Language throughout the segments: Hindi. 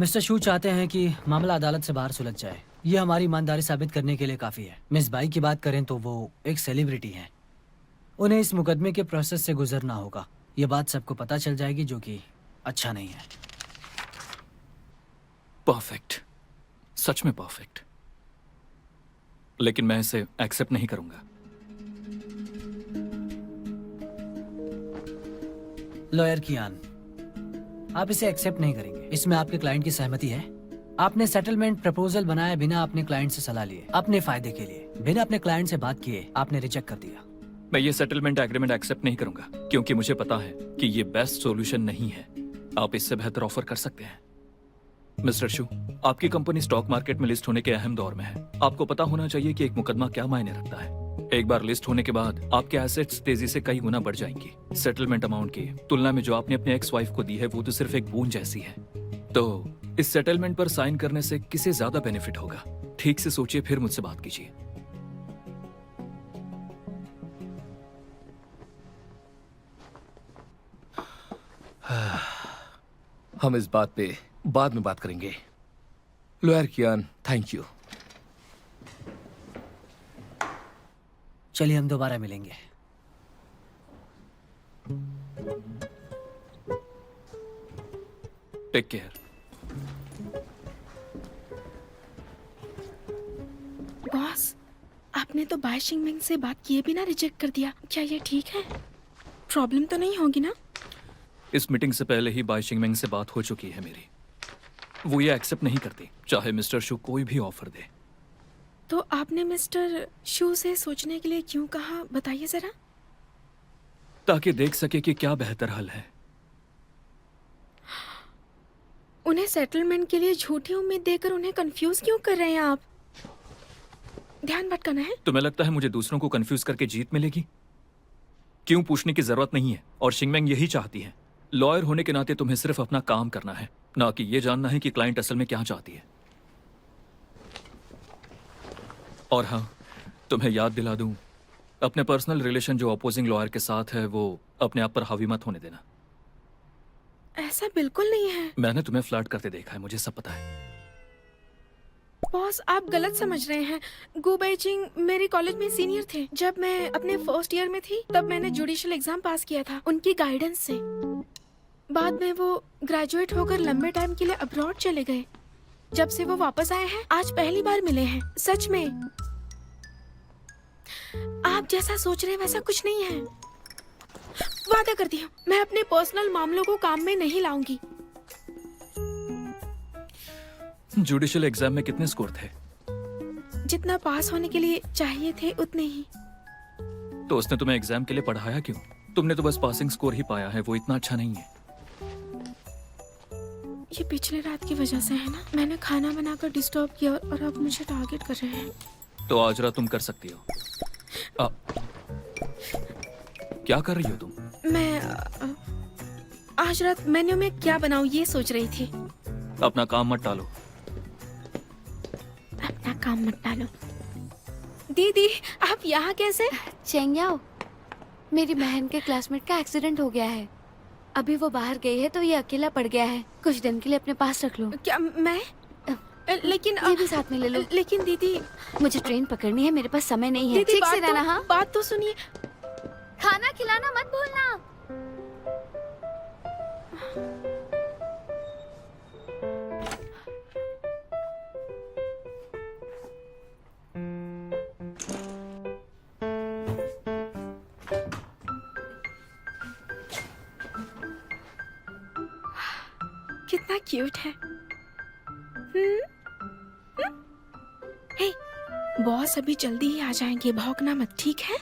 मिस्टर शू चाहते हैं कि मामला अदालत से बाहर सुलझ जाए। ये हमारी ईमानदारी साबित करने के लिए काफी है। मिस बाई की बात करें तो वो एक सेलिब्रिटी हैं। उन्हें इस मुकदमे के प्रोसेस से गुजरना होगा। ये बात सबको पता चल जाएगी, जो कि अच्छा नहीं है। परफेक्ट, सच में परफेक्ट। लेकिन मैं इसे एक्सेप्ट नहीं करूंगा। लॉयर कियान, आप इसे एक्सेप्ट नहीं करेंगे। इसमें आपके क्लाइंट की सहमति है। आपने सेटलमेंट प्रपोजल बनाया बिना अपने क्लाइंट से सलाह लिए, अपने फायदे के लिए, बिना अपने क्लाइंट से बात किए आपने रिजेक्ट कर दिया। मैं ये सेटलमेंट एग्रीमेंट एक्सेप्ट नहीं करूंगा, क्योंकि मुझे पता है कि ये बेस्ट सॉल्यूशन नहीं है। आप इससे बेहतर ऑफर कर सकते हैं। मिस्टर शू, आपकी कंपनी स्टॉक मार्केट में लिस्ट होने के अहम दौर में है। आपको पता होना चाहिए कि एक मुकदमा क्या मायने रखता है। एक बार लिस्ट होने के बाद आपके एसेट्स तेजी से कई गुना बढ़ जाएंगी। सेटलमेंट अमाउंट की तुलना में जो आपने अपने एक्स वाइफ को दी है वो तो सिर्फ एक बूंद जैसी है। तो इस सेटलमेंट पर साइन करने से किसे ज्यादा बेनिफिट होगा? ठीक से सोचिए, फिर मुझसे बात कीजिए। हम इस बात पे बाद में बात करेंगे। Lawyer Kian, thank you. चलिए हम दोबारा मिलेंगे। Take care. बॉस, आपने तो बाय शिंगमिंग से बात किए बिना रिजेक्ट कर दिया। क्या ये ठीक है? प्रॉब्लम तो नहीं होगी ना? इस मीटिंग से पहले ही बाई शिंगमेंग से बात हो चुकी है मेरी। वो ये एक्सेप्ट नहीं करती, चाहे मिस्टर शू कोई भी ऑफर दे। तो आपने मिस्टर शू से सोचने के लिए क्यों कहा, बताइए जरा। ताकि देख सके कि क्या बेहतर हल है। उन्हें सेटलमेंट के लिए झूठी उम्मीद देकर उन्हें कंफ्यूज क्यों कर रहे हैं आप? ध्यान भटकाना है? तुम्हें लगता है मुझे दूसरों को कंफ्यूज करके जीत मिलेगी? क्यों पूछने की जरूरत नहीं है, और शिंगमेंग यही चाहती है। लॉयर होने के नाते तुम्हें सिर्फ अपना काम करना है, ना कि ये जानना है कि क्लाइंट असल में क्या चाहती है। और हाँ, तुम्हें याद दिला दूं, अपने पर्सनल रिलेशन जो अपोजिंग लॉयर के साथ है वो अपने आप पर हावी मत होने देना। ऐसा बिल्कुल नहीं है मैंने तुम्हें फ्लर्ट करते देखा है, मुझे सब पता है। बॉस। आप गलत समझ रहे हैं। गु बेइजिंग मेरे कॉलेज में सीनियर थे। जब मैं अपने फर्स्ट ईयर में थी तब मैंने जुडिशियल एग्जाम पास किया था उनकी गाइडेंस से। बाद में वो ग्रेजुएट होकर लंबे टाइम के लिए अब्रॉड चले गए। जब से वो वापस आए हैं आज पहली बार मिले हैं। सच में आप जैसा सोच रहे हैं वैसा कुछ नहीं है। वादा करती हूँ मैं अपने पर्सनल मामलों को काम में नहीं लाऊंगी। जुडिशियल एग्जाम में कितने स्कोर थे? जितना पास होने के लिए चाहिए थे उतने ही। तो उसने तुम्हें एग्जाम के लिए पढ़ाया क्यों? तुमने तो बस पासिंग स्कोर ही पाया है, वो इतना अच्छा नहीं है। ये पिछले रात की वजह से है ना। मैंने खाना बनाकर डिस्टर्ब किया और अब मुझे टारगेट कर रहे हैं। तो आज रात तुम कर सकती हो। क्या कर रही हो तुम? मैं आज रात मेन्यू में क्या बनाऊं ये सोच रही थी। अपना काम मत टालो। अपना काम मत डालो। दीदी आप यहाँ कैसे? चेंगयाओ, मेरी बहन के क्लासमेट का एक्सीडेंट हो गया है। अभी वो बाहर गई है तो ये अकेला पड़ गया है। कुछ दिन के लिए अपने पास रख लो। क्या मैं? लेकिन ये भी साथ में ले लो। लेकिन दीदी मुझे ट्रेन पकड़नी है, मेरे पास समय नहीं है। दीदी ठीक से रहना। हाँ, बात तो सुनिए। खाना खिलाना मत भूलना। कितना क्यूट है। हे, बॉस अभी जल्दी ही आ जाएंगे, भौंकना मत, ठीक है?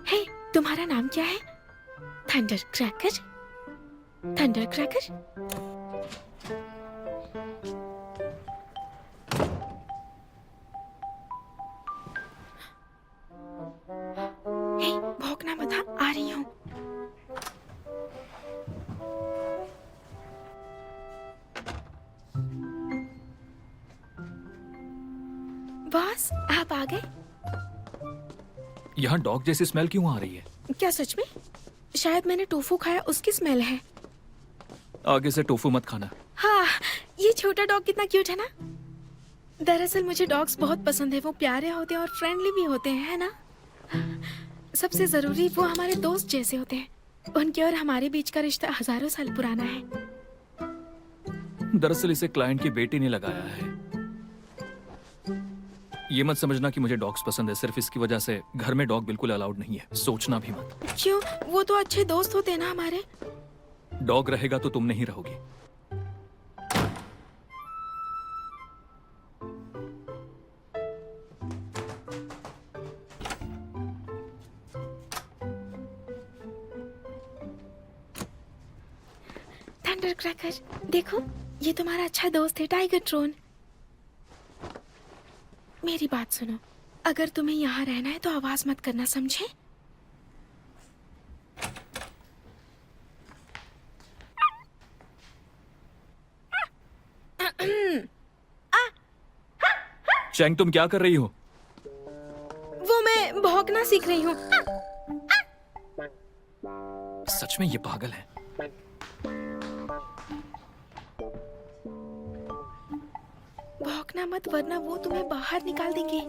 हे, तुम्हारा नाम क्या है? Thunder cracker? Thunder cracker? Hey, भौंकना मत, हाँ, आ रही हूँ। बॉस आप आ गए? यहाँ डॉग जैसी स्मेल क्यों आ रही है? क्या सच में? शायद मैंने टोफू खाया उसकी स्मेल है। आगे से टोफू मत खाना। हाँ, ये छोटा डॉग कितना क्यूट है ना। दरअसल मुझे डॉग्स बहुत पसंद है। वो प्यारे होते हैं और फ्रेंडली भी होते हैं, है ना। सबसे जरूरी वो हमारे दोस्त जैसे होते हैं। उनके और हमारे बीच का रिश्ता हजारों साल पुराना है। दरअसल इसे क्लाइंट की बेटी ने लगाया है। ये मत समझना कि मुझे डॉग्स पसंद है, सिर्फ इसकी वजह से घर में डॉग बिल्कुल अलाउड नहीं है। सोचना भी मत। क्यों? वो तो अच्छे दोस्त होते हैं ना हमारे। डॉग रहेगा तो तुम नहीं रहोगी। थंडर क्रैकर, देखो ये तुम्हारा अच्छा दोस्त है टाइगर ट्रोन। मेरी बात सुनो, अगर तुम्हें यहाँ रहना है तो आवाज मत करना, समझे? चैंग, तुम क्या कर रही हो? वो मैं भौंकना सीख रही हूँ। सच में ये पागल है। भौंकना मत वरना वो तुम्हें बाहर निकाल देंगे।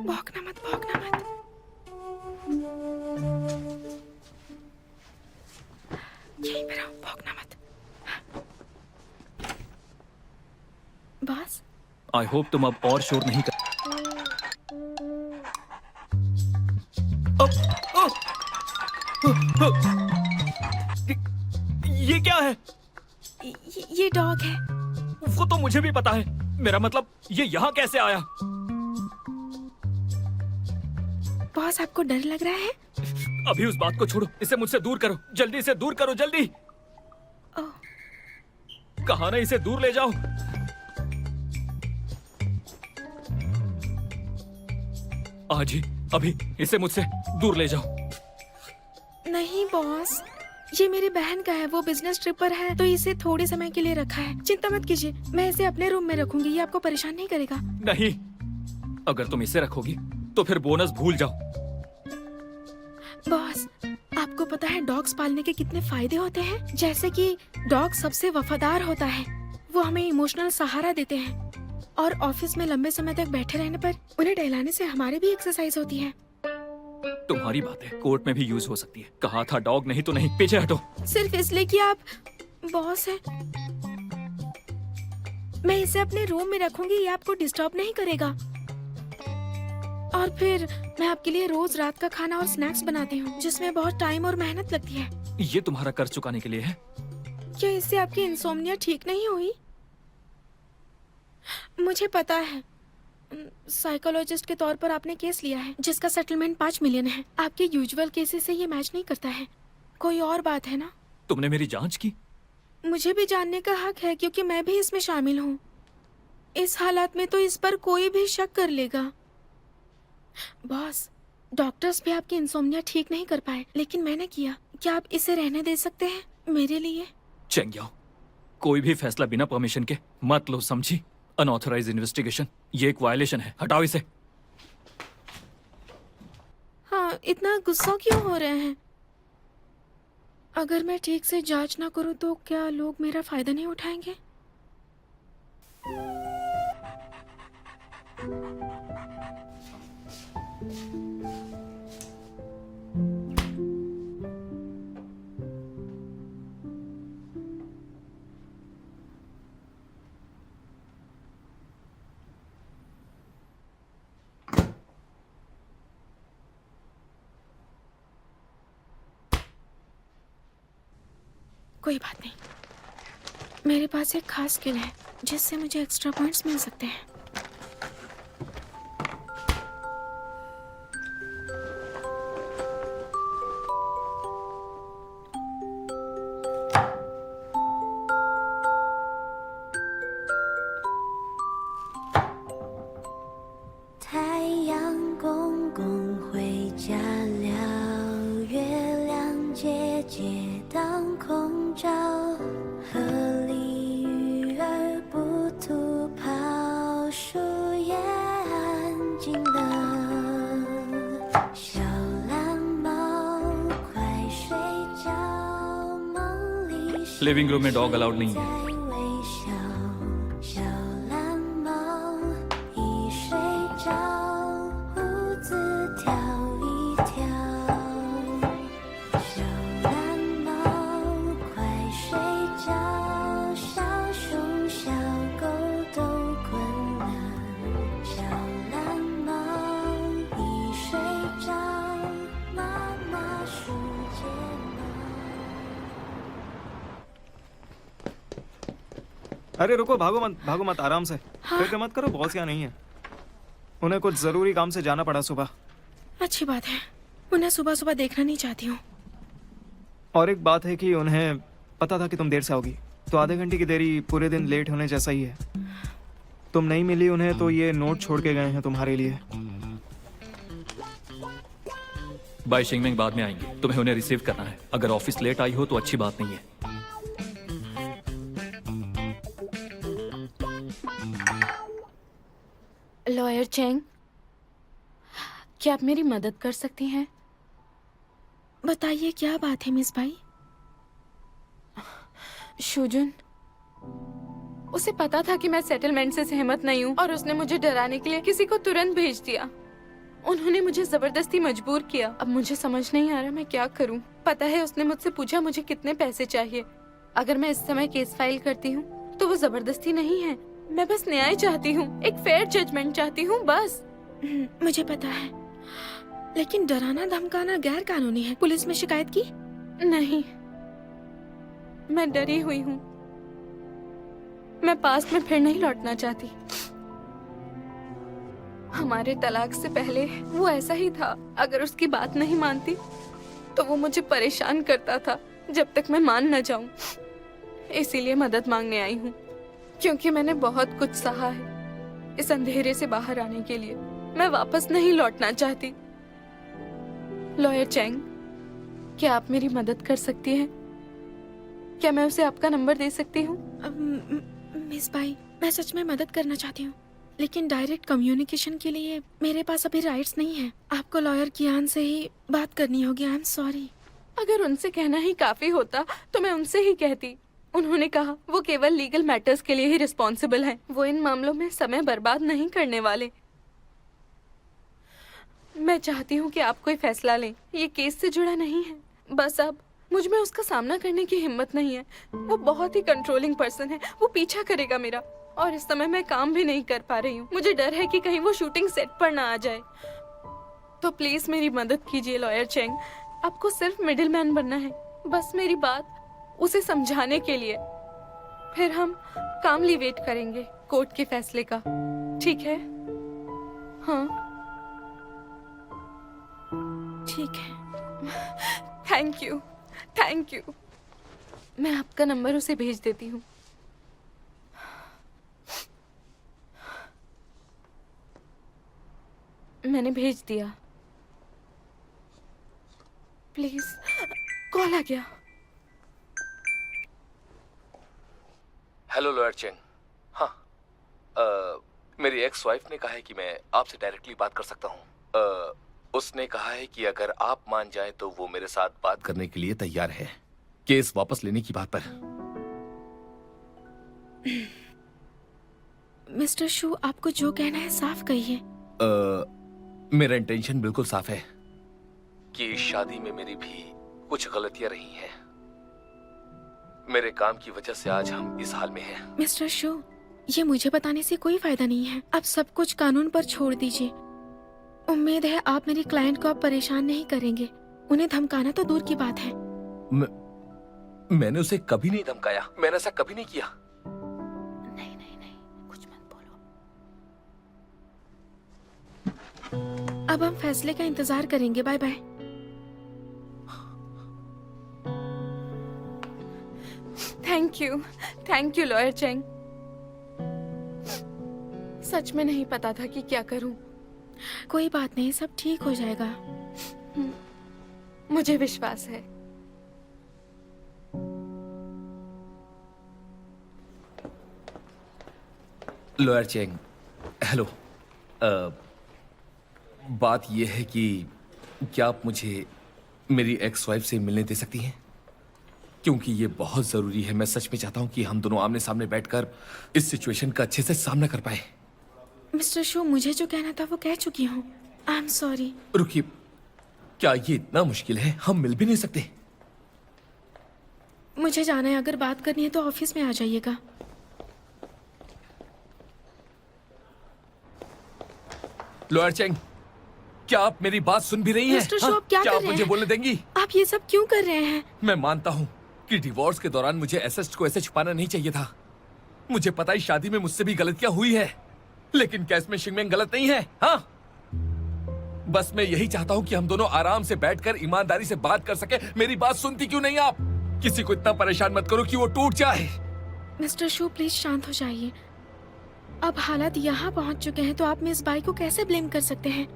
भौंकना मत, भौंकना मत। यहीं पे रहो, भौंकना मत। बस आई होप तुम अब और शोर नहीं कर। ये क्या है? ये डॉग है। वो तो मुझे भी पता है। मेरा मतलब ये यहाँ कैसे आया? बॉस, आपको डर लग रहा है? अभी उस बात को छोड़ो, इसे मुझसे दूर करो, जल्दी इसे दूर करो, जल्दी। ओह, कहा ना इसे दूर ले जाओ। आज ही, अभी इसे मुझसे दूर ले जाओ। नहीं बॉस, ये मेरी बहन का है। वो बिजनेस ट्रिप पर है तो इसे थोड़े समय के लिए रखा है। चिंता मत कीजिए, मैं इसे अपने रूम में रखूंगी। ये आपको परेशान नहीं करेगा। नहीं, अगर तुम इसे रखोगी तो फिर बोनस भूल जाओ। बॉस, आपको पता है डॉग्स पालने के कितने फायदे होते हैं? जैसे कि डॉग सबसे वफादार होता है, वो हमें इमोशनल सहारा देते हैं, और ऑफिस में लंबे समय तक बैठे रहने पर उन्हें टहलाने से हमारी भी एक्सरसाइज होती है। तुम्हारी बातें कोर्ट में भी यूज हो सकती है। कहा था डॉग, नहीं तो नहीं। पीछे हटो। सिर्फ इसलिए कि आप बॉस हैं। मैं इसे अपने रूम में रखूंगी, ये आपको डिस्टर्ब नहीं करेगा। और फिर मैं आपके लिए रोज रात का खाना और स्नैक्स बनाती हूँ, जिसमें बहुत टाइम और मेहनत लगती है। ये तुम्हारा कर्ज चुकाने के लिए है। क्या इससे आपकी इंसोम्निया ठीक नहीं हुई? मुझे पता है, साइकोलॉजिस्ट के तौर पर आपने केस लिया है जिसका सेटलमेंट 5 मिलियन है। आपके यूजुअल केसेस से ये मैच नहीं करता है। कोई और बात है ना? तुमने मेरी जांच की? मुझे भी जानने का हक है क्योंकि मैं भी इसमें शामिल हूँ। इस हालात में तो इस पर कोई भी शक कर लेगा। बॉस, डॉक्टर्स भी आपकी इंसोम्निया ठीक नहीं कर पाए, लेकिन मैंने किया। क्या आप इसे रहने दे सकते हैं मेरे लिए? चेंग याओ, कोई भी फैसला बिना परमिशन के मत लो, समझी? अनऑथराइज्ड इन्वेस्टिगेशन, ये एक वायलेशन है। हटाओ इसे। हाँ, इतना गुस्सा क्यों हो रहे हैं? अगर मैं ठीक से जांच ना करूं तो क्या लोग मेरा फायदा नहीं उठाएंगे? कोई बात नहीं, मेरे पास एक खास स्किल है जिससे मुझे एक्स्ट्रा पॉइंट्स मिल सकते हैं। लिविंग रूम में डॉग अलाउड नहीं है। 微笑，小蓝猫一睡着，胡子跳一跳。小蓝猫快睡觉，小熊小狗都困了。小蓝猫一睡着，妈妈数睫毛。 अरे रुको, भागो मत, आराम से। फिक्र मत करो, बॉस यहाँ नहीं है। उन्हें कुछ जरूरी काम से जाना पड़ा सुबह। अच्छी बात है, उन्हें सुबह सुबह देखना नहीं चाहती हूँ। और एक बात है कि उन्हें पता था कि तुम देर से आओगी, तो आधे घंटे की देरी पूरे दिन लेट होने जैसा ही है। तुम नहीं मिली उन्हें तो ये नोट छोड़ के गए हैं तुम्हारे लिए। बाई शिंगमिंग बाद में आएंगे, तुम्हें उन्हें रिसीव करना है। अगर ऑफिस लेट आई हो तो अच्छी बात नहीं है। लॉयर चेंग, क्या आप मेरी मदद कर सकती हैं? बताइए क्या बात है मिस बाई? शुजुन, उसे पता था कि मैं सेटलमेंट से सहमत नहीं हूँ और उसने मुझे डराने के लिए किसी को तुरंत भेज दिया। उन्होंने मुझे जबरदस्ती मजबूर किया। अब मुझे समझ नहीं आ रहा मैं क्या करूँ। पता है उसने मुझसे पूछा मुझे कितने पैसे चाहिए। अगर मैं इस समय केस फाइल करती हूँ तो वो जबरदस्ती नहीं है। मैं बस न्याय चाहती हूँ, एक फेयर जजमेंट चाहती हूँ बस। मुझे पता है, लेकिन डराना धमकाना गैर कानूनी है। पुलिस में शिकायत की? नहीं, मैं डरी हुई हूँ। मैं पास्ट में फिर नहीं लौटना चाहती। हमारे तलाक से पहले वो ऐसा ही था। अगर उसकी बात नहीं मानती तो वो मुझे परेशान करता था जब तक मैं मान न जाऊं। इसीलिए मदद मांगने आई हूँ, क्योंकि मैंने बहुत कुछ सहा है इस अंधेरे से बाहर आने के लिए। मैं वापस नहीं लौटना चाहती। लॉयर चैंग, क्या आप मेरी मदद कर सकती हैं? क्या मैं उसे आपका नंबर दे सकती हूँ? मिस बाई, मैं सच में मदद करना चाहती हूँ, लेकिन डायरेक्ट कम्युनिकेशन के लिए मेरे पास अभी राइट्स नहीं है। आपको लॉयर कियान से ही बात करनी होगी। I am sorry. अगर उनसे कहना ही काफी होता तो मैं उनसे ही कहती। उन्होंने कहा वो केवल लीगल मैटर्स के लिए ही रिस्पॉन्सिबल हैं। वो इन मामलों में समय बर्बाद नहीं करने वाले। मैं चाहती हूँ कि आप कोई फैसला लें। ये केस से जुड़ा नहीं है। बस अब मुझ में उसका सामना करने की हिम्मत नहीं है। वो बहुत ही कंट्रोलिंग पर्सन है। वो पीछा करेगा मेरा, और इस समय मैं काम भी नहीं कर पा रही हूँ। मुझे डर है कि कहीं वो शूटिंग सेट पर ना आ जाए। तो प्लीज मेरी मदद कीजिए लॉयर चेंग। आपको सिर्फ मिडिल मैन बनना है, बस मेरी बात उसे समझाने के लिए। फिर हम कामली वेट करेंगे कोर्ट के फैसले का। ठीक है? हाँ ठीक है। Thank you, thank you. मैं आपका नंबर उसे भेज देती हूँ। मैंने भेज दिया। प्लीज। कॉल आ गया। Hello lawyer Cheng. हाँ, मेरी एक्स वाइफ ने कहा है कि मैं आपसे डायरेक्टली बात कर सकता हूँ। उसने कहा है कि अगर आप मान जाएं तो वो मेरे साथ बात करने के लिए तैयार है, केस वापस लेने की बात पर। मिस्टर शू, आपको जो कहना है साफ कहिए। मेरा इंटेंशन बिल्कुल साफ है कि इस शादी में मेरी भी कुछ गलतियां रही हैं। मेरे काम की वजह से आज हम इस हाल में हैं। मिस्टर शू, ये मुझे बताने से कोई फायदा नहीं है। आप सब कुछ कानून पर छोड़ दीजिए। उम्मीद है आप मेरी क्लाइंट को अब परेशान नहीं करेंगे। उन्हें धमकाना तो दूर की बात है। मैंने उसे कभी नहीं धमकाया। मैंने ऐसा कभी नहीं किया। नहीं नहीं नहीं, कुछ मत बोलो। अब हम फैसले का इंतजार करेंगे। Bye bye. Thank you lawyer Cheng. सच में नहीं पता था कि क्या करूं। कोई बात नहीं, सब ठीक हो जाएगा। मुझे विश्वास है। Lawyer Cheng, hello. बात यह है कि क्या आप मुझे मेरी एक्स वाइफ से मिलने दे सकती हैं? क्योंकि ये बहुत जरूरी है। मैं सच में चाहता हूँ कि हम दोनों आमने सामने बैठकर इस सिचुएशन का अच्छे से सामना कर पाए। मिस्टर शो, मुझे जो कहना था वो कह चुकी हूँ। I am sorry. रुकिए, क्या ये इतना मुश्किल है? हम मिल भी नहीं सकते? मुझे जाना है, अगर बात करनी है तो ऑफिस में आ जाइएगा। लॉयर चेंग, क्या आप मेरी बात सुन भी रही हैं? मिस्टर शो, आप क्या क्या कर आप रहे मुझे हैं? बोलने देंगी? आप ये सब क्यों कर रहे हैं? मैं मानता हूँ कि डिवोर्स के दौरान मुझे एसेट्स को ऐसे छुपाना नहीं चाहिए था। मुझे पता है शादी में मुझसे भी गलतियां हुई है, लेकिन क्या इसमें शिंगमेंग गलत नहीं है? हाँ, बस मैं यही चाहता हूँ कि हम दोनों आराम से बैठकर ईमानदारी से बात कर सके। मेरी बात सुनती क्यों नहीं आप? किसी को इतना परेशान मत करो कि वो टूट जाए। मिस्टर शो, प्लीज शांत हो जाइए। अब हालात यहाँ पहुँच चुके हैं तो आप मिस बाई को कैसे ब्लेम कर सकते हैं?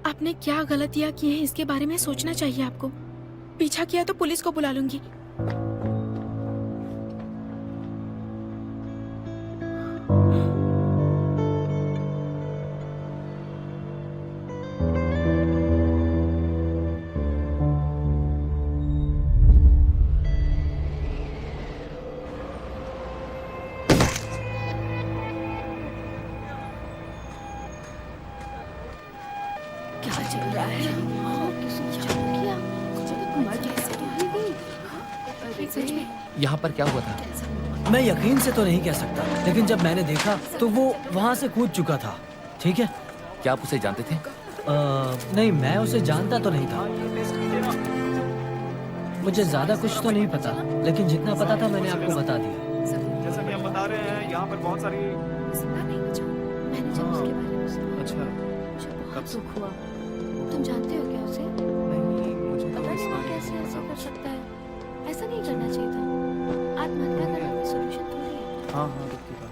आपने क्या गलतियाँ की हैं इसके बारे में सोचना चाहिए आपको। पीछा किया तो पुलिस को बुला लूंगी। क्या चल रहा है? किसने चालू किया? मर कैसे रही? सच में यहाँ पर क्या हुआ था? मैं यकीन से तो नहीं कह सकता, लेकिन जब मैंने देखा तो वो वहाँ से कूद चुका था। ठीक है? क्या आप उसे जानते थे? नहीं, मैं उसे जानता तो नहीं था। मुझे ज्यादा कुछ तो नहीं पता, लेकिन जितना पता था मैंने आपको बता दिया। जैसा कि हम बता रहे हैं, यहाँ पर बहुत सारी। सुना नहीं मुझे। मैंने जब उसके बारे में सुना अच्छा, मुझे बहुत दुख हुआ। तुम जानते हो क्या उसे? नहीं, मुझे पता तो इस नहीं वो बारे में कैसे नहीं ऐसा पता कर कुछ। सकता है। ऐसा नहीं करना चाहिए था। आत्महत्या करना कोई सॉल्यूशन थोड़ी है। हाँ हाँ, दुखी बात।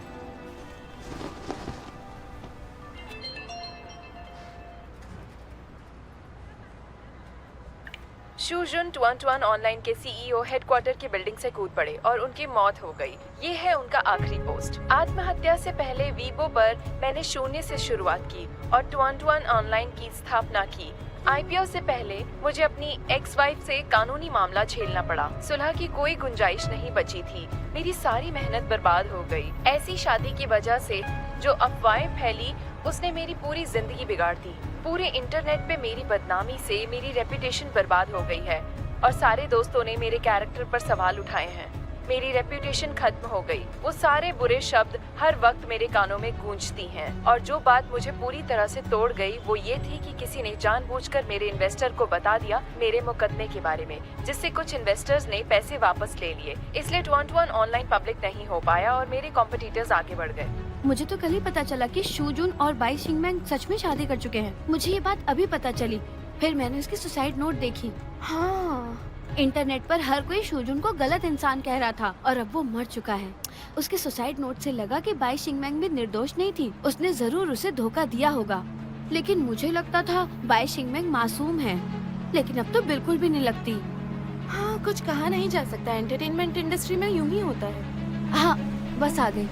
शूजुन टुआन ऑनलाइन के सीईओ हेडक्वार्टर की बिल्डिंग से कूद पड़े और उनकी मौत हो गई। ये है उनका आखिरी पोस्ट। आत्महत्या से पहले वीबो पर मैंने शून्य से शुरुआत की और टुआन ऑनलाइन की स्थापना की। आईपीओ से पहले मुझे अपनी एक्स वाइफ से कानूनी मामला झेलना पड़ा। सुलह की कोई गुंजाइश नहीं बची थी। मेरी सारी मेहनत बर्बाद हो गई। ऐसी शादी की वजह से जो अफवाहें फैली उसने मेरी पूरी जिंदगी बिगाड़ दी। पूरे इंटरनेट पे मेरी बदनामी से मेरी रेपुटेशन बर्बाद हो गई है और सारे दोस्तों ने मेरे कैरेक्टर पर सवाल उठाए हैं। मेरी रेपुटेशन खत्म हो गई। वो सारे बुरे शब्द हर वक्त मेरे कानों में गूंजती हैं और जो बात मुझे पूरी तरह से तोड़ गई वो ये थी कि किसी ने जानबूझकर मेरे इन्वेस्टर को बता दिया मेरे मुकदमे के बारे में, जिससे कुछ इन्वेस्टर्स ने पैसे वापस ले लिए। इसलिए टुआन ऑनलाइन पब्लिक नहीं हो पाया और मेरे कॉम्पिटिटर्स आगे बढ़ गए। मुझे तो कल ही पता चला कि शूजुन और बाई शिंगमैंग सच में शादी कर चुके हैं। मुझे ये बात अभी पता चली। फिर मैंने उसकी सुसाइड नोट देखी। हाँ, इंटरनेट पर हर कोई शूजुन को गलत इंसान कह रहा था और अब वो मर चुका है। उसके सुसाइड नोट से लगा कि बाई शिंगमैंग भी निर्दोष नहीं थी। उसने जरूर उसे धोखा दिया होगा, लेकिन मुझे लगता था बाई शिंगमैंग मासूम है, लेकिन अब तो बिल्कुल भी नहीं लगती। हाँ, कुछ कहा नहीं जा सकता। एंटरटेनमेंट इंडस्ट्री में यूं ही होता है। हाँ, बस आ गई।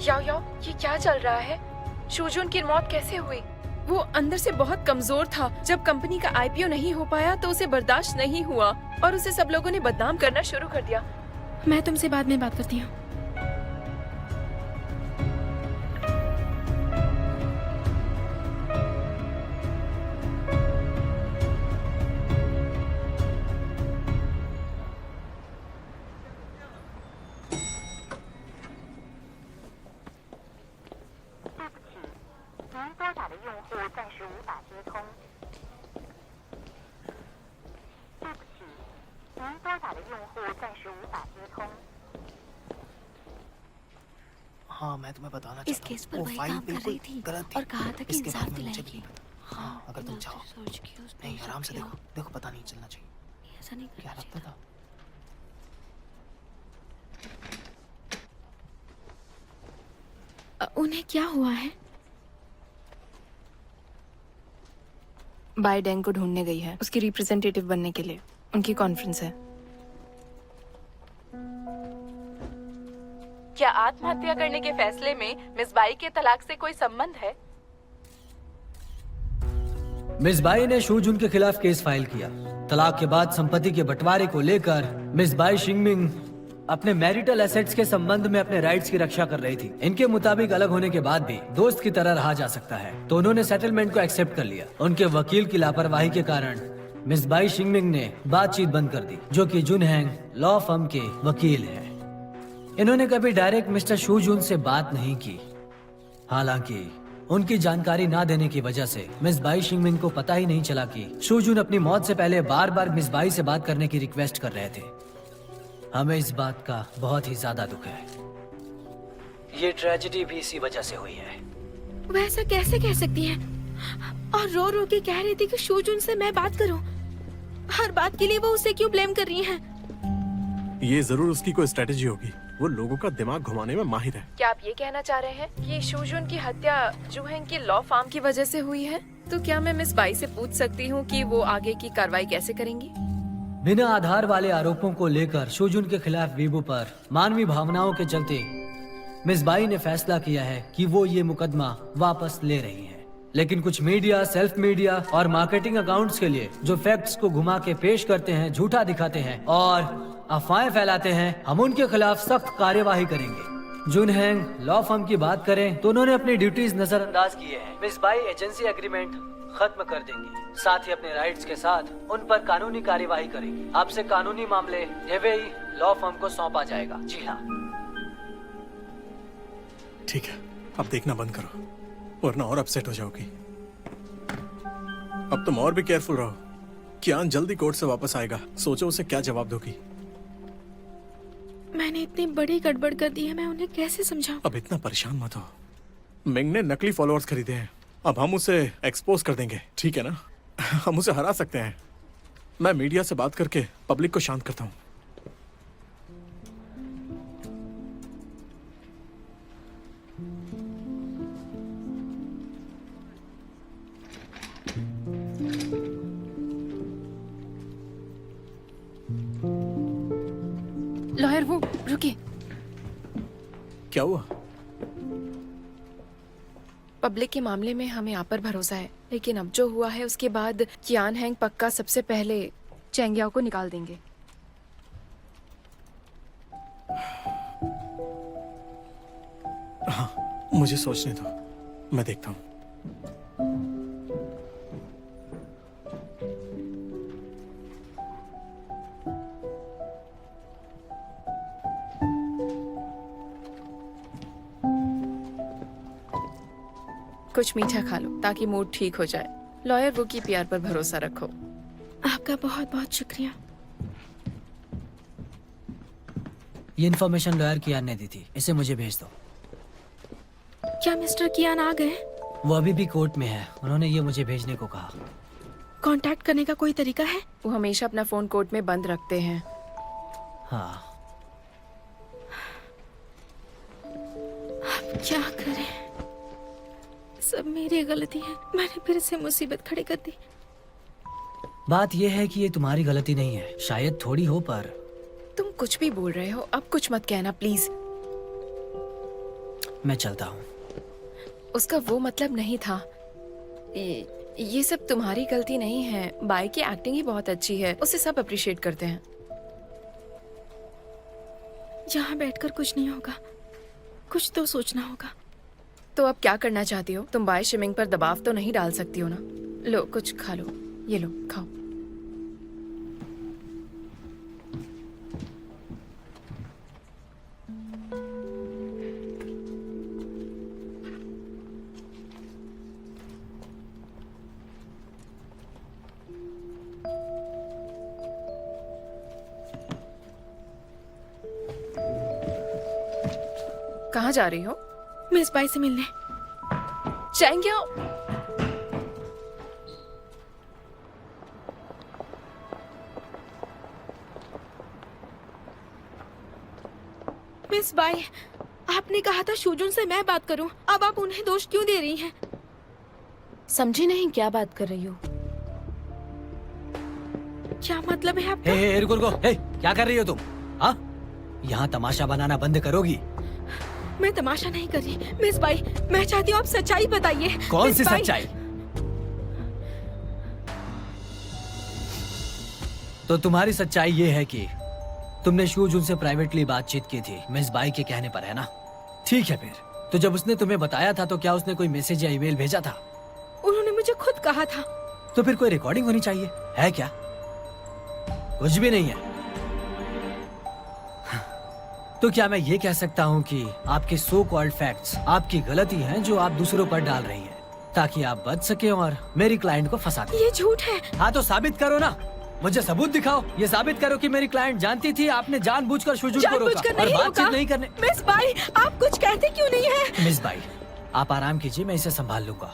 याओ याओ, ये क्या चल रहा है? शूजुन की मौत कैसे हुई? वो अंदर से बहुत कमजोर था। जब कंपनी का आईपीओ नहीं हो पाया तो उसे बर्दाश्त नहीं हुआ और उसे सब लोगों ने बदनाम करना शुरू कर दिया। मैं तुमसे बाद में बात करती हूँ। हाँ, मैं तुम्हें बताना इस चाहता केस हूँ, पर वो वही फाइल काम कर बिल्कुल रही थी गलत थी और कहा था कि इसके इंसाफ बारे में मुझे दिलाएगी। भी पता। हाँ, अगर तुम चाहो सोच के उसने नहीं, सब आराम से किया। देखो देखो, पता नहीं चलना चाहिए। ऐसा नहीं क्या करना लगता चाहिए था? उन्हें क्या हुआ है? बाई डेंग को ढूंढने गई है, उसकी रिप्रेजेंटेटिव बनने के लिए। उनकी कॉन्फ्रेंस है। क्या आत्महत्या करने के फैसले में मिस बाई के तलाक से कोई संबंध है? मिस बाई ने शूजुन के खिलाफ केस फाइल किया। तलाक के बाद संपत्ति के बंटवारे को लेकर मिस बाई शिंगमिंग अपने मैरिटल एसेट्स के संबंध में अपने राइट्स की रक्षा कर रही थी। इनके मुताबिक अलग होने के बाद भी दोस्त की तरह रहा जा सकता है, तो उन्होंने सेटलमेंट को एक्सेप्ट कर लिया। उनके वकील की लापरवाही के कारण मिस बाई शिंगमिंग ने बातचीत बंद कर दी, जो कि जुनहैंग लॉ फर्म के वकील हैं। इन्होंने कभी डायरेक्ट मिस्टर शूजुन से बात नहीं की। हालांकि उनकी जानकारी ना देने की वजह से मिस बाई शिंगमिंग को पता ही नहीं चला कि शूजुन अपनी मौत से पहले बार बार मिस बाई से बात करने की रिक्वेस्ट कर रहे थे। हमें इस बात का बहुत ही ज्यादा दुख है। ये ट्रेजेडी भी इसी वजह से हुई है। वह ऐसा कैसे कह सकती है? और रो रो के कह रही थी कि शूजुन से मैं बात करूं। हर बात के लिए वो उसे क्यों ब्लेम कर रही हैं? ये जरूर उसकी कोई स्ट्रेटेजी होगी। वो लोगों का दिमाग घुमाने में माहिर है। क्या आप ये कहना चाह रहे हैं कि शूजुन की हत्या जुहेंग की लॉ फार्म की वजह से हुई है? तो क्या मैं मिस बाई से पूछ सकती हूँ कि वो आगे की कार्रवाई कैसे करेंगी? बिना आधार वाले आरोपों को लेकर शूजुन के खिलाफ वीबो पर मानवीय भावनाओं के चलते मिस बाई ने फैसला किया है कि वो ये मुकदमा वापस ले रही हैं। लेकिन कुछ मीडिया, सेल्फ मीडिया और मार्केटिंग अकाउंट्स के लिए जो फैक्ट्स को घुमा के पेश करते हैं, झूठा दिखाते हैं और अफवाहें फैलाते हैं, हम उनके खिलाफ सख्त कार्यवाही करेंगे। जुनहैंग लॉ फर्म की बात करें तो उन्होंने अपनी ड्यूटीज नजरअंदाज किए हैं। मिस बाई एजेंसी एग्रीमेंट खत्म कर देंगी, साथ ही अपने राइट्स के साथ उन पर कानूनी कार्यवाही करेंगी। आपसे कानूनी मामले एवेई लॉ फर्म को सौंपा जाएगा। जी हाँ। ठीक है, अब देखना बंद करो वरना और अपसेट हो जाओगी। अब तुम और भी केयरफुल रहो। कियान जल्दी कोर्ट से वापस आएगा, सोचो उसे क्या जवाब दोगी। मैंने इतनी बड़ी गड़बड़ कर दी है, मैं उन्हें कैसे समझाऊं? अब इतना परेशान मत हो। मिंग ने नकली फॉलोअर्स खरीदे हैं, अब हम उसे एक्सपोज कर देंगे, ठीक है ना? हम उसे हरा सकते हैं। मैं मीडिया से बात करके पब्लिक को शांत करता हूँ। लॉयर वो रुकिए। क्या हुआ? पब्लिक के मामले में हमें आप पर भरोसा है, लेकिन अब जो हुआ है उसके बाद कियान हैंग पक्का सबसे पहले चेंगियाओ को निकाल देंगे। हाँ, मुझे सोचने दो, मैं देखता हूँ। कुछ मीठा खा लो ताकि मूड ठीक हो जाए। लॉयर वो की प्यार पर भरोसा रखो। आपका बहुत बहुत शुक्रिया। ये इन्फॉर्मेशन लॉयर कियान ने दी थी, इसे मुझे भेज दो। क्या मिस्टर कियान आ गए? वो अभी भी कोर्ट में है, उन्होंने ये मुझे भेजने को कहा। कांटेक्ट करने का कोई तरीका है? वो हमेशा अपना फोन कोर्ट में बंद रखते हैं। हाँ। अब क्या करें? सब मेरी गलती है, मैंने फिर से मुसीबत खड़ी कर दी। बात यह है कि ये तुम्हारी गलती नहीं है, शायद थोड़ी हो, पर तुम कुछ भी बोल रहे हो, अब कुछ मत कहना प्लीज। मैं चलता हूँ। उसका वो मतलब नहीं था। ये सब तुम्हारी गलती नहीं है। बाई की एक्टिंग ही बहुत अच्छी है, उसे सब अप्रिशिएट करते हैं। यहाँ बैठकर कुछ नहीं होगा, कुछ तो सोचना होगा। तो अब क्या करना चाहती हो? तुम बाई शिमिंग पर दबाव तो नहीं डाल सकती हो ना? लो कुछ खा लो, ये लो खाओ। कहाँ जा रही हो? मिस बाई से मिलने। चेंगियाओ, मिस बाई, आपने कहा था शूजुन से मैं बात करूं, अब आप उन्हें दोष क्यों दे रही हैं? समझी नहीं क्या बात कर रही हो? क्या मतलब है आपका? हे रुको, क्या कर रही हो तुम? हाँ, यहाँ तमाशा बनाना बंद करोगी? मैं तमाशा नहीं कर रही मिस बाई, मैं चाहती हूँ आप सच्चाई बताइए। कौन मिस सी बाई, सच्चाई? तो तुम्हारी सच्चाई ये है कि तुमने शूजुन से प्राइवेटली बातचीत की थी मिस बाई के कहने पर, है ना? ठीक है, फिर तो जब उसने तुम्हें बताया था तो क्या उसने कोई मैसेज या ईमेल भेजा था? उन्होंने मुझे खुद कहा था। तो फिर कोई रिकॉर्डिंग होनी चाहिए, है क्या? कुछ भी नहीं है। तो क्या मैं ये कह सकता हूँ कि आपके सो कॉल्ड फैक्ट्स आपकी गलती हैं जो आप दूसरों पर डाल रही हैं ताकि आप बच सके और मेरी क्लाइंट को फंसा दें? ये झूठ है। हाँ तो साबित करो ना, मुझे सबूत दिखाओ। ये साबित करो कि मेरी क्लाइंट जानती थी आपने जानबूझकर शूजुन को रोका जानबूझकर और नहीं बातचीत रोका। नहीं करने। मिस बाई, आप कुछ कहते क्यों नहीं है? मिस बाई, आप आराम कीजिए, मैं इसे संभाल लूंगा।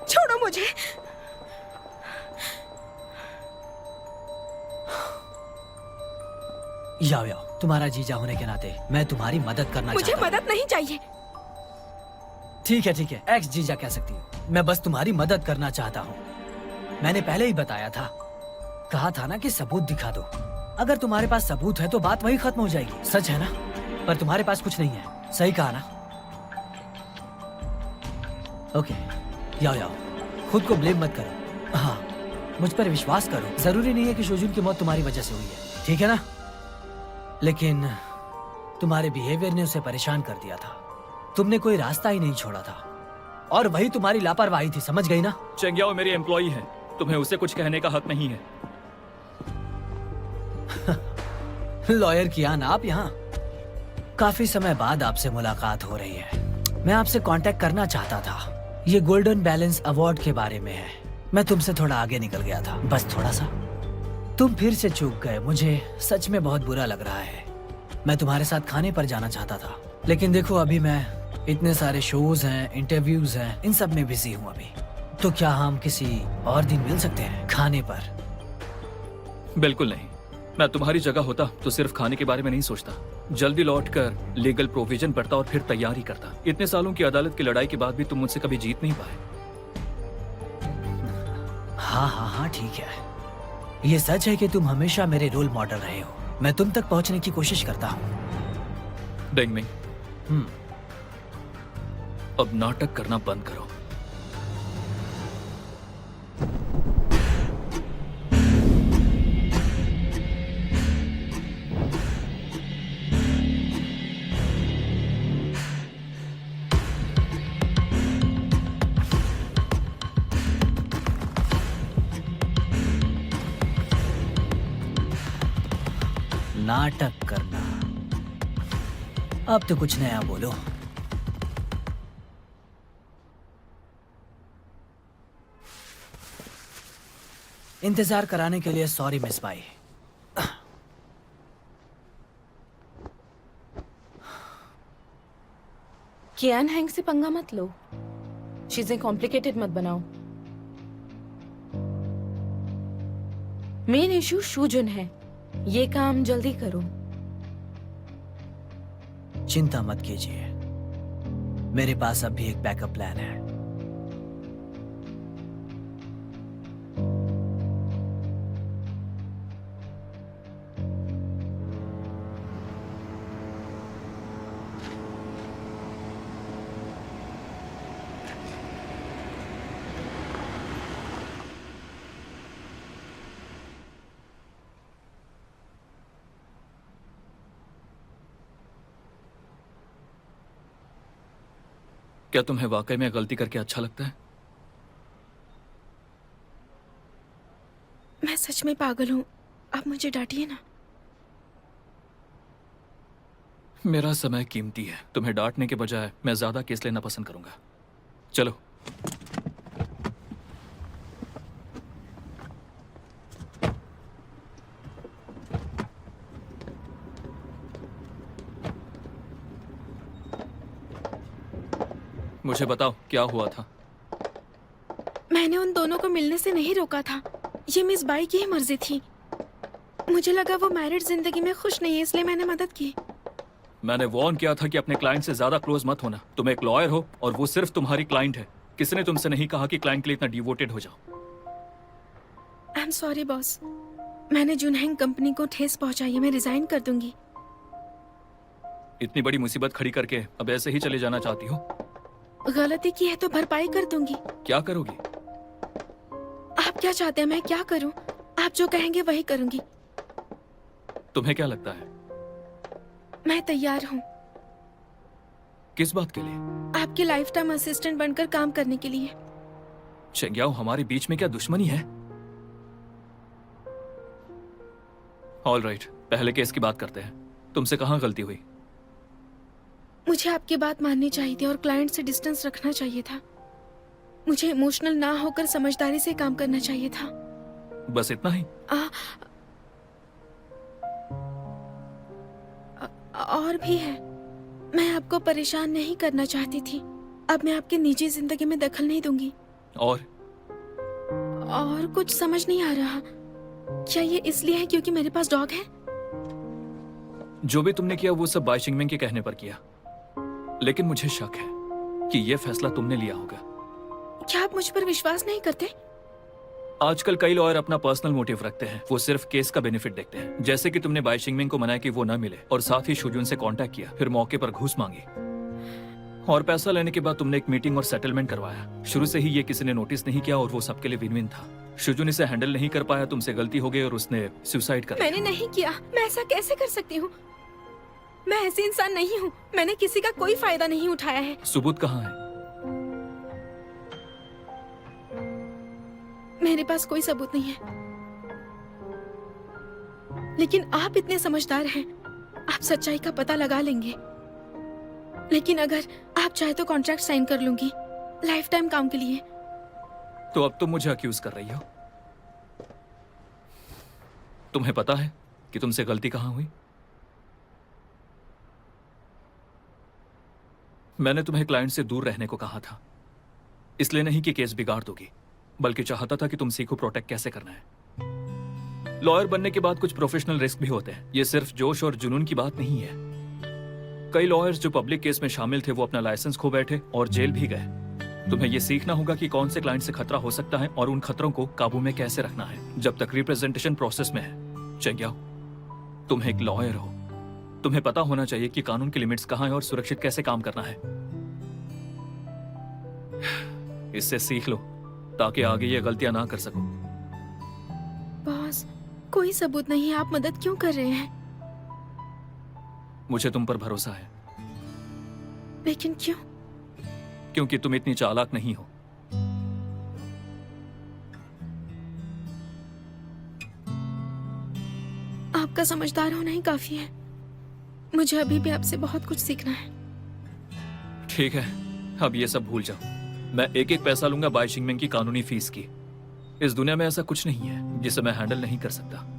छोड़ो मुझे। याओ, तुम्हारा जीजा होने के नाते मैं तुम्हारी मदद करना मुझे चाहता हूँ। मदद नहीं चाहिए। ठीक है, एक्स जीजा कह सकती हूँ। मैं बस तुम्हारी मदद करना चाहता हूँ। मैंने पहले ही बताया था, कहा था ना कि सबूत दिखा दो। अगर तुम्हारे पास सबूत है तो बात वही खत्म हो जाएगी, सच है ना? पर तुम्हारे पास कुछ नहीं है, सही कहा ना? ओके, याओ, खुद को ब्लेम मत करो। हाँ, मुझ पर विश्वास करो। जरूरी नहीं है कि शूजुन की मौत तुम्हारी वजह से हुई है, ठीक है ना? लेकिन तुम्हारे बिहेवियर ने उसे परेशान कर दिया था। तुमने कोई रास्ता ही नहीं छोड़ा था और वही तुम्हारी लापरवाही थी, समझ गई ना? चेंगियाओ मेरी एम्प्लॉई है, तुम्हें उसे कुछ कहने का हक नहीं है। लॉयर कियान, आप यहाँ? काफी समय बाद आपसे मुलाकात हो रही है। मैं आपसे कांटेक्ट करना चाहता था। ये गोल्डन बैलेंस अवार्ड के बारे में है। मैं तुमसे थोड़ा आगे निकल गया था, बस थोड़ा सा। तुम फिर से चूक गए, मुझे सच में बहुत बुरा लग रहा है। मैं तुम्हारे साथ खाने पर जाना चाहता था, लेकिन देखो अभी मैं इतने सारे शोज हैं, इंटरव्यूज हैं, इन सब में बिजी हूँ अभी। तो क्या हम किसी और दिन मिल सकते हैं खाने पर? बिल्कुल नहीं। मैं तुम्हारी जगह होता तो सिर्फ खाने के बारे में नहीं सोचता, जल्दी लौटकर लीगल प्रोविजन पढ़ता और फिर तैयारी करता। इतने सालों की अदालत की लड़ाई के बाद भी तुम मुझसे कभी जीत नहीं पाए। हाँ, ठीक है। ये सच है कि तुम हमेशा मेरे रोल मॉडल रहे हो। मैं तुम तक पहुंचने की कोशिश करता हूँ। डेंगमिंग, अब नाटक करना बंद करो। नाटक करना, अब तो कुछ नया बोलो। इंतजार कराने के लिए sorry miss Bai. Kian Hang से पंगा मत लो, चीजें कॉम्प्लिकेटेड मत बनाओ। मेन इशू शूजुन है, ये काम जल्दी करो। चिंता मत कीजिए, मेरे पास अब भी एक बैकअप प्लान है। क्या तुम्हें वाकई में गलती करके अच्छा लगता है? मैं सच में पागल हूँ, आप मुझे डांटिए ना। मेरा समय कीमती है, तुम्हें डांटने के बजाय मैं ज्यादा केस लेना पसंद करूंगा। चलो। मुझे बताओ क्या हुआ था? मैंने उन दोनों को मिलने से नहीं रोका था, ये मिस बाई की ही मर्जी थी। मुझे लगा वो मैरिड जिंदगी में खुश नहीं है, इसलिए मैंने मदद की। मैंने वार्न किया था कि अपने क्लाइंट से ज्यादा क्लोज मत होना। तुम एक लॉयर हो और वो सिर्फ तुम्हारी क्लाइंट है। किसने तुमसे नहीं कहा कि क्लाइंट के लिए इतना डिवोटेड हो जाओ? आई एम सॉरी बॉस, मैंने जुनहेंग कंपनी को ठेस पहुंचाई है। मैं रिजाइन कर दूंगी। इतनी बड़ी मुसीबत खड़ी करके अब ऐसे ही चले जाना चाहती हो? गलती की है तो भरपाई कर दूंगी। क्या करोगी? आप क्या चाहते हैं मैं क्या करूं? आप जो कहेंगे वही करूंगी। तुम्हें क्या लगता है? मैं तैयार हूं किस बात के लिए? आपके लाइफ टाइम असिस्टेंट बनकर काम करने के लिए। चेंग्याओ, हमारे बीच में क्या दुश्मनी है? ऑल राइट, पहले केस की बात करते हैं। तुमसे कहाँ गलती हुई? मुझे आपकी बात माननी चाहिए थी और क्लाइंट से डिस्टेंस रखना चाहिए था। मुझे इमोशनल ना होकर समझदारी से काम करना चाहिए था। बस इतना ही? और भी है। मैं आपको परेशान नहीं करना चाहती थी। अब मैं आपकी निजी जिंदगी में दखल नहीं दूंगी। और कुछ समझ नहीं आ रहा। क्या ये इसलिए है क्योंकि मेरे पास डॉग है? जो भी तुमने किया वो सब बाई शिंगमिंग के कहने पर किया, लेकिन मुझे शक है कि यह फैसला तुमने लिया होगा। क्या आप मुझ पर विश्वास नहीं करते? आजकल कई लॉयर अपना पर्सनल मोटिव रखते हैं। वो सिर्फ केस का बेनिफिट देखते हैं। जैसे कि तुमने बाई शिंगमिंग को मनाया कि वो न मिले और साथ ही शुजून से कांटेक्ट किया, फिर मौके पर घूस मांगी और पैसा लेने के बाद तुमने एक मीटिंग और सेटलमेंट करवाया। शुरू से ही ये किसी ने नोटिस नहीं किया और वो सबके लिए विन विन था। शुजून इसे हैंडल नहीं कर पाया, तुमसे गलती हो गई और उसने सुसाइड कर लिया। मैंने नहीं किया। मैं ऐसा कैसे कर सकती हूँ? मैं ऐसी इंसान नहीं हूँ। मैंने किसी का कोई फायदा नहीं उठाया है। सबूत कहाँ है? मेरे पास कोई सबूत नहीं है। लेकिन आप इतने समझदार हैं, आप सच्चाई का पता लगा लेंगे। लेकिन अगर आप चाहे तो कॉन्ट्रैक्ट साइन कर लूंगी लाइफ टाइम काम के लिए। तो अब तुम मुझे अक्यूज कर रही हो? तुम्हें पता है कि तुमसे गलती कहाँ हुई? मैंने तुम्हें क्लाइंट से दूर रहने को कहा था, इसलिए नहीं कि केस बिगाड़ दोगी, बल्कि चाहता था कि तुम सीखो प्रोटेक्ट कैसे करना है। लॉयर बनने के बाद कुछ प्रोफेशनल रिस्क भी होते हैं। ये सिर्फ जोश और जुनून की बात नहीं है। कई लॉयर्स जो पब्लिक केस में शामिल थे वो अपना लाइसेंस खो बैठे और जेल भी गए। तुम्हें ये सीखना होगा कि कौन से क्लाइंट से खतरा हो सकता है और उन खतरों को काबू में कैसे रखना है जब तक रिप्रेजेंटेशन प्रोसेस में है। चेंग्याओ, तुम एक लॉयर हो। तुम्हें पता होना चाहिए कि कानून की लिमिट्स कहाँ है और सुरक्षित कैसे काम करना है। इससे सीख लो ताकि आगे ये गलतियां ना कर सको। बॉस, कोई सबूत नहीं है। आप मदद क्यों कर रहे हैं? मुझे तुम पर भरोसा है। लेकिन क्यों? क्योंकि तुम इतनी चालाक नहीं हो। आपका समझदार होना ही काफी है। मुझे अभी भी आपसे बहुत कुछ सीखना है। ठीक है, अब ये सब भूल जाओ। मैं एक एक पैसा लूंगा बाई शिंगमिंग की कानूनी फीस की। इस दुनिया में ऐसा कुछ नहीं है जिसे मैं हैंडल नहीं कर सकता।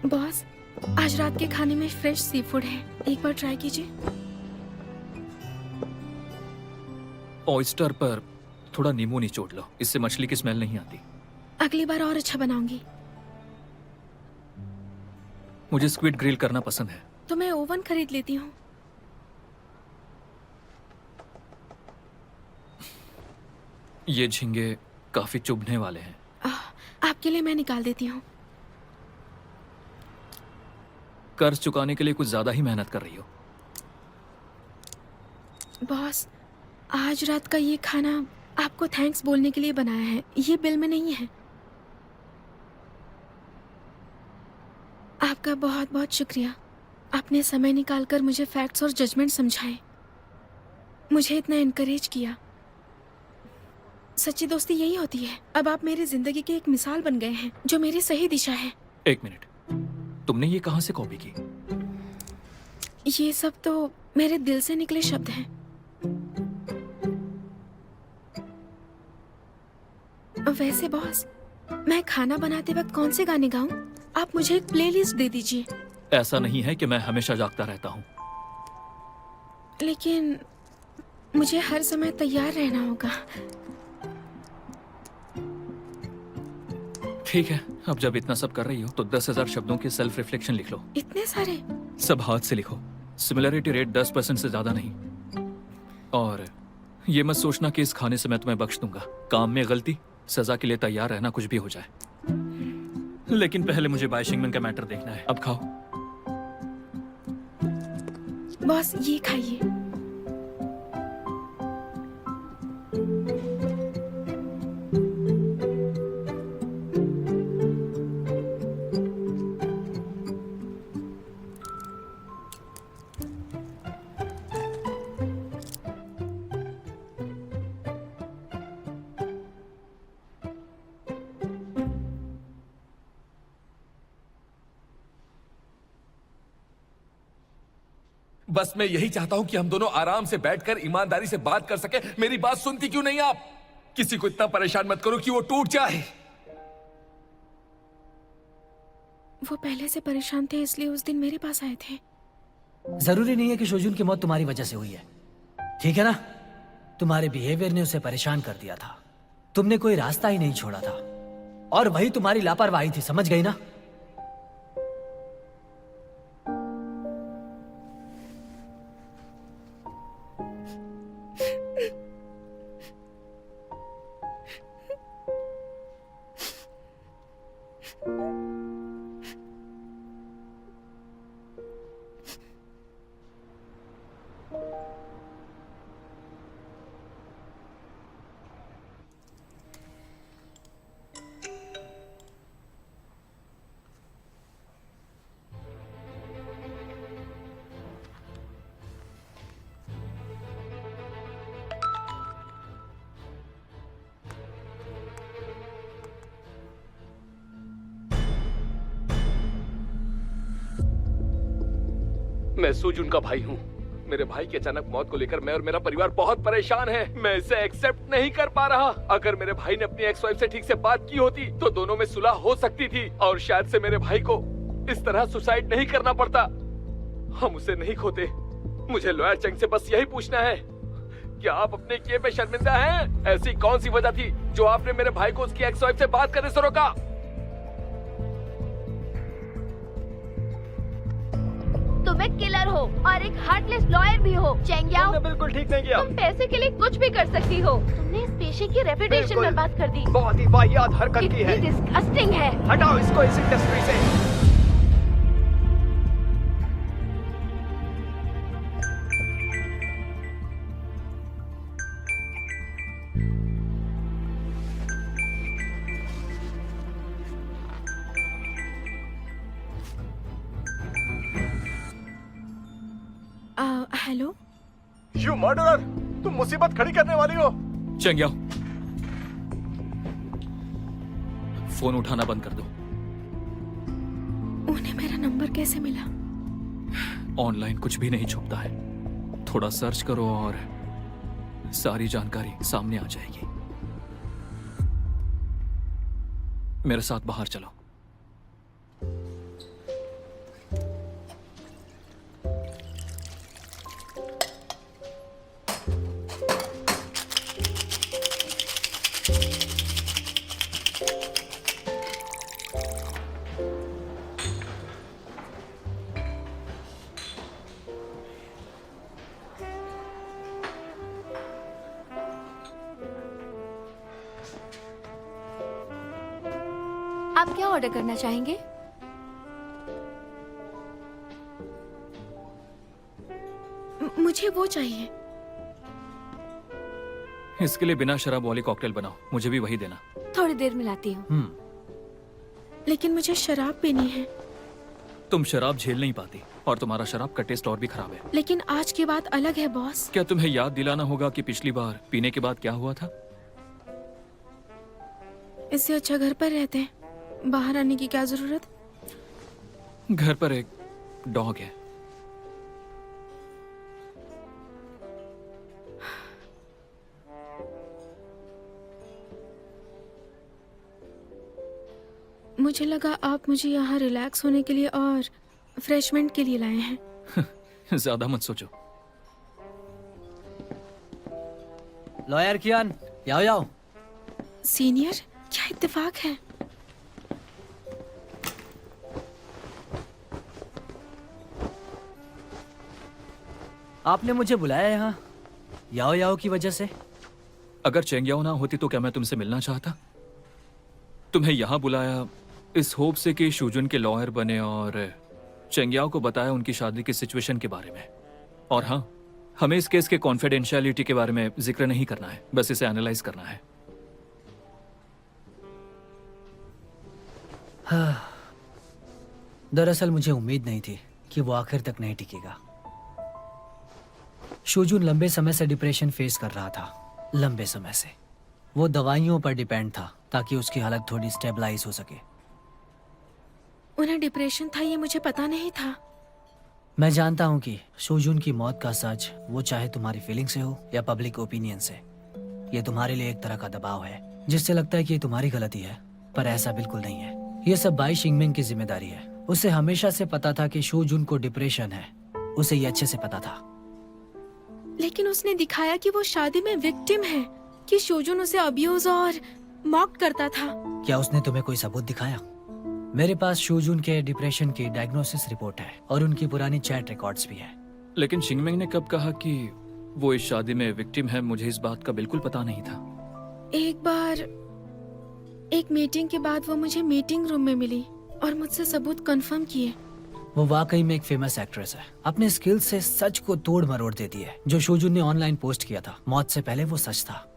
बॉस, आज रात के खाने में फ्रेश सी फूड है, एक बार ट्राई कीजिए। ऑयस्टर पर थोड़ा नींबू निचोड़ लो, इससे मछली की स्मेल नहीं आती। अगली बार और अच्छा बनाऊंगी। मुझे स्क्विड ग्रिल करना पसंद है। तो मैं ओवन खरीद लेती हूँ। ये झींगे काफी चुभने वाले हैं। आपके लिए मैं निकाल देती हूँ। कर्ज चुकाने के लिए कुछ ज्यादा ही मेहनत कर रही हो। बॉस, आज रात का ये खाना आपको थैंक्स बोलने के लिए बनाया है, ये बिल में नहीं है। आपका बहुत बहुत शुक्रिया। आपने समय निकालकर मुझे फैक्ट्स और जजमेंट समझाए, मुझे इतना एनकरेज किया। सच्ची दोस्ती यही होती है। अब आप मेरी जिंदगी के एक मिसाल बन गए हैं जो मेरी सही दिशा है। एक मिनट, तुमने ये कहाँ से कॉपी की? ये सब तो मेरे दिल से निकले शब्द हैं। वैसे बॉस, मैं खाना बनाते वक्त कौन से गाने गाऊं? आप मुझे एक प्लेलिस्ट दे दीजिए। ऐसा नहीं है कि मैं हमेशा जागता रहता हूँ। लेकिन मुझे हर समय तैयार रहना होगा। ठीक है, अब जब इतना सब कर रही हो तो 10,000 शब्दों की सेल्फ रिफ्लेक्शन लिख लो। इतने सारे? सब हाथ से लिखो। सिमिलरिटी रेट 10% से ज्यादा नहीं। और ये मत सोचना कि इस खाने से मैं तुम्हें बख्श दूंगा। काम में गलती, सजा के लिए तैयार रहना, कुछ भी हो जाए। लेकिन पहले मुझे बाय शिंगमैन का मैटर देखना है। अब खाओ। बॉस ये खाइए। बस मैं यही चाहता हूं कि हम दोनों आराम से बैठकर ईमानदारी से बात कर सके। मेरी बात सुनती क्यों नहीं आप? किसी को इतना परेशान मत करो कि वो टूट जाए। वो पहले से परेशान थे, इसलिए उस दिन मेरे पास आए थे। जरूरी नहीं है कि शोजुन की मौत तुम्हारी वजह से हुई है, ठीक है ना? तुम्हारे बिहेवियर ने उसे परेशान कर दिया था। तुमने कोई रास्ता ही नहीं छोड़ा था, और वही तुम्हारी लापरवाही थी, समझ गई ना? मैं सुजुन का भाई हूँ। मेरे भाई की अचानक मौत को लेकर मैं और मेरा परिवार बहुत परेशान है। मैं इसे एक्सेप्ट नहीं कर पा रहा। अगर मेरे भाई ने अपनी एक्स वाइफ से ठीक से बात की होती तो दोनों में सुलह हो सकती थी और शायद से मेरे भाई को इस तरह सुसाइड नहीं करना पड़ता। हम उसे नहीं खोते। मुझे लॉयर चंग से बस यही पूछना है, क्या आप अपने किए पे शर्मिंदा हैं? ऐसी कौन सी वजह थी जो आपने मेरे भाई को उसकी एक्स वाइफ से बात करने से रोका? तुम एक किलर हो और एक हार्टलेस लॉयर भी हो, चेंग्याओ। तुमने बिल्कुल ठीक नहीं किया। तुम पैसे के लिए कुछ भी कर सकती हो। तुमने इस पेशे की रेपुटेशन बिल्कुल। बर्बाद कर दी। बहुत ही वाहियात हरकत की है। कितनी डिस्गस्टिंग है। हटाओ इसको इस इंडस्ट्री से। हेलो। यू मर्डरर, तुम मुसीबत खड़ी करने वाली हो। चेंग्याओ, फोन उठाना बंद कर दो। उन्हें मेरा नंबर कैसे मिला? ऑनलाइन कुछ भी नहीं छुपता है। थोड़ा सर्च करो और सारी जानकारी सामने आ जाएगी। मेरे साथ बाहर चलो। आप क्या ऑर्डर करना चाहेंगे? मुझे वो चाहिए। इसके लिए बिना शराब वाली कॉकटेल बनाओ। मुझे भी वही देना। थोड़ी देर में लाती हूँ। लेकिन मुझे शराब पीनी है। तुम शराब झेल नहीं पाती और तुम्हारा शराब का टेस्ट और भी खराब है। लेकिन आज की बात अलग है बॉस। क्या तुम्हें याद दिलाना होगा कि पिछली बार पीने के बाद क्या हुआ था? इससे अच्छा घर पर रहते हैं। बाहर आने की क्या जरूरत? घर पर एक डॉग है। मुझे लगा आप मुझे यहाँ रिलैक्स होने के लिए और फ्रेशमेंट के लिए लाए हैं। ज्यादा मत सोचो। लॉयर कियान, याओ याओ। सीनियर, क्या इत्तेफाक है? आपने मुझे बुलाया यहाँ याओ याओ की वजह से? अगर चेंगयाओ ना होती तो क्या मैं तुमसे मिलना चाहता? तुम्हें यहाँ बुलाया इस होप से कि शूजुन के लॉयर बने और चेंगयाओ को बताया उनकी शादी की सिचुएशन के बारे में। और हाँ, हमें इस केस के कॉन्फिडेंशियलिटी के बारे में जिक्र नहीं करना है, बस इसे एनालाइज करना है। दरअसल मुझे उम्मीद नहीं थी कि वो आखिर तक नहीं टिकेगा। शूजुन लंबे समय से डिप्रेशन फेस कर रहा था, लंबे समय से। वो दवाइयों पर डिपेंड था ताकि उसकी हालत थोड़ी स्टेबलाइज हो सके। उन्हें डिप्रेशन था, ये मुझे पता नहीं था। मैं जानता हूँ कि शूजुन की मौत का सच, वो चाहे तुम्हारी फीलिंग से हो या पब्लिक ओपिनियन से, ये तुम्हारे लिए एक तरह का दबाव है जिससे लगता है कि ये तुम्हारी गलती है, पर ऐसा बिल्कुल नहीं है। ये सब बाई शिंगमिंग की जिम्मेदारी है। उसे हमेशा से पता था कि शूजुन को डिप्रेशन है, उसे ये अच्छे से पता था। लेकिन उसने दिखाया कि वो शादी में विक्टिम है, कि शूजुन उसे अब्यूज और मॉक करता था। क्या उसने तुम्हें कोई सबूत दिखाया? मेरे पास शूजुन के डिप्रेशन की डायग्नोसिस रिपोर्ट है और उनकी पुरानी चैट रिकॉर्ड्स भी है। लेकिन शिंगमिंग ने कब कहा कि वो इस शादी में विक्टिम है? मुझे इस बात का बिल्कुल पता नहीं था। एक बार एक मीटिंग के बाद वो मुझे मीटिंग रूम में मिली और मुझसे सबूत कंफर्म किए। वो वाकई में एक फेमस एक्ट्रेस है। अपने स्किल से सच को तोड़ मरोड़ देती है। जो शूजुन ने ऑनलाइन पोस्ट किया था मौत से पहले, वो सच था।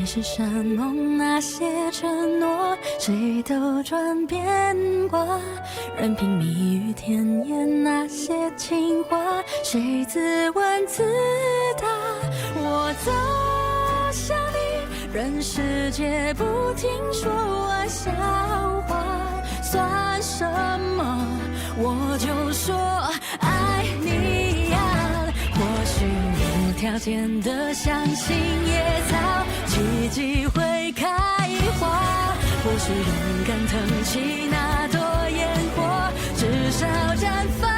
是山盟那些承诺，谁都转变过。任凭蜜语甜言那些情话，谁自问自答。我走向你，任世界不停说玩笑话，算什么？我就说爱你呀。或许无条件的相信野草奇迹会开花，或许勇敢腾起那朵烟火，至少绽放。